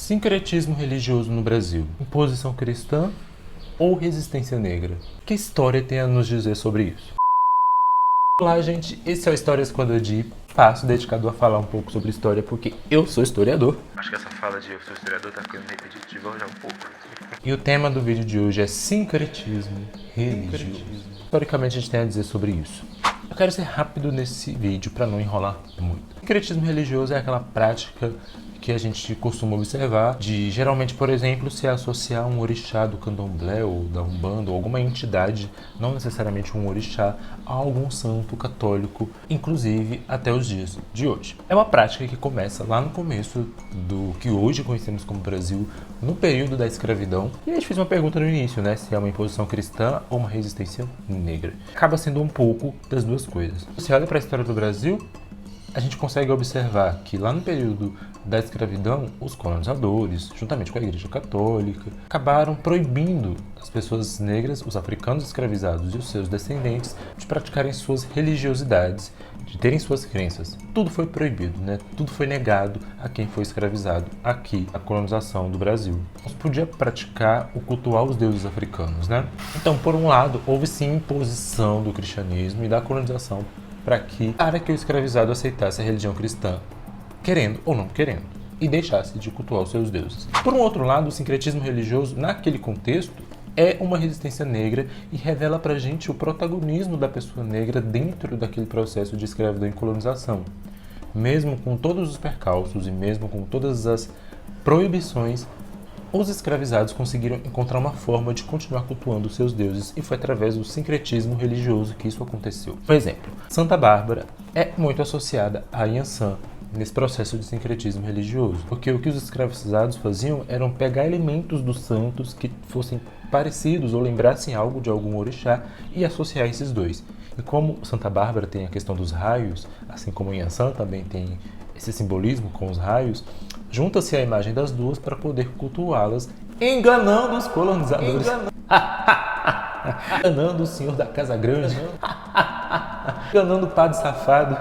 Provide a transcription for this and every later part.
Sincretismo religioso no Brasil. Imposição cristã ou resistência negra? Que história tem a nos dizer sobre isso? Olá, gente. Esse é o Histórias com a Dodi, espaço dedicado a falar um pouco sobre história, porque eu sou historiador. Acho que essa fala de eu sou historiador tá ficando repetitiva já um pouco. E o tema do vídeo de hoje é sincretismo religioso. Historicamente, a gente tem a dizer sobre isso. Eu quero ser rápido nesse vídeo para não enrolar muito. Sincretismo religioso é aquela prática que a gente costuma observar de, geralmente, por exemplo, se associar um orixá do candomblé ou da umbanda ou alguma entidade, não necessariamente um orixá, a algum santo católico, inclusive até os dias de hoje. É uma prática que começa lá no começo do que hoje conhecemos como Brasil, no período da escravidão. E a gente fez uma pergunta no início, né? Se é uma imposição cristã ou uma resistência negra. Acaba sendo um pouco das duas coisas. Se você olha para a história do Brasil, a gente consegue observar que lá no período da escravidão, os colonizadores, juntamente com a Igreja Católica, acabaram proibindo as pessoas negras, os africanos escravizados e os seus descendentes de praticarem suas religiosidades, de terem suas crenças. Tudo foi proibido, né? Tudo foi negado a quem foi escravizado aqui, a colonização do Brasil. Não se podia praticar ou cultuar os deuses africanos, né? Então, por um lado, houve sim imposição do cristianismo e da colonização para que o escravizado aceitasse a religião cristã, querendo ou não querendo, e deixasse de cultuar os seus deuses. Por um outro lado, o sincretismo religioso, naquele contexto, é uma resistência negra e revela pra gente o protagonismo da pessoa negra dentro daquele processo de escravidão e colonização. Mesmo com todos os percalços e mesmo com todas as proibições, os escravizados conseguiram encontrar uma forma de continuar cultuando seus deuses e foi através do sincretismo religioso que isso aconteceu. Por exemplo, Santa Bárbara é muito associada a Yansan nesse processo de sincretismo religioso, porque o que os escravizados faziam eram pegar elementos dos santos que fossem parecidos ou lembrassem algo de algum orixá e associar esses dois. E como Santa Bárbara tem a questão dos raios, assim como Yansan também tem esse simbolismo com os raios, junta-se a imagem das duas para poder cultuá-las, enganando os colonizadores. Enganando o senhor da Casa Grande. Enganando o padre safado.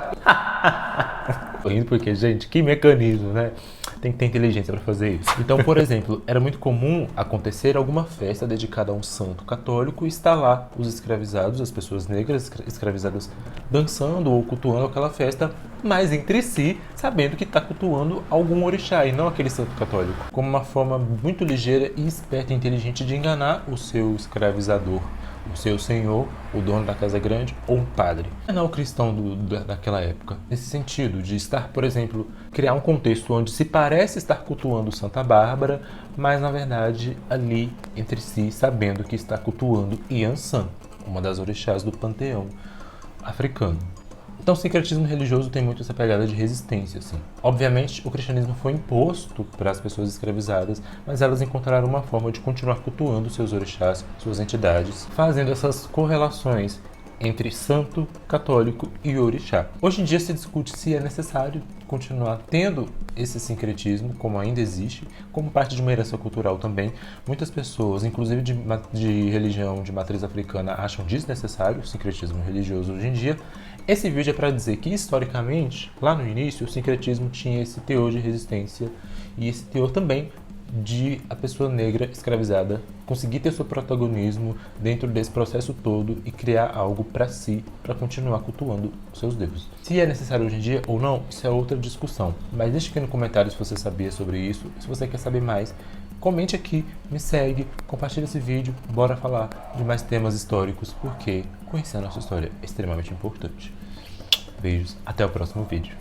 Tô rindo porque, gente, que mecanismo, né? Tem que ter inteligência para fazer isso. Então, por exemplo, era muito comum acontecer alguma festa dedicada a um santo católico e estar lá os escravizados, as pessoas negras escravizadas, dançando ou cultuando aquela festa, mas entre si, sabendo que está cultuando algum orixá e não aquele santo católico. Como uma forma muito ligeira e esperta e inteligente de enganar o seu escravizador, o seu senhor, o dono da Casa Grande ou um padre. Não o cristão daquela época. Nesse sentido, de estar, por exemplo, criar um contexto onde se parece estar cultuando Santa Bárbara, mas na verdade ali entre si sabendo que está cultuando Yansan, uma das orixás do panteão africano. Então, o sincretismo religioso tem muito essa pegada de resistência, assim. Obviamente, o cristianismo foi imposto para as pessoas escravizadas, mas elas encontraram uma forma de continuar cultuando seus orixás, suas entidades, fazendo essas correlações entre santo, católico e orixá. Hoje em dia se discute se é necessário continuar tendo esse sincretismo, como ainda existe, como parte de uma herança cultural também. Muitas pessoas, inclusive de religião de matriz africana, acham desnecessário o sincretismo religioso hoje em dia. Esse vídeo é para dizer que, historicamente, lá no início, o sincretismo tinha esse teor de resistência e esse teor também de a pessoa negra escravizada conseguir ter seu protagonismo dentro desse processo todo e criar algo para si, para continuar cultuando os seus deuses. Se é necessário hoje em dia ou não, isso é outra discussão. Mas deixe aqui no comentário se você sabia sobre isso, se você quer saber mais. Comente aqui, me segue, compartilha esse vídeo, bora falar de mais temas históricos, porque conhecer a nossa história é extremamente importante. Beijos, até o próximo vídeo.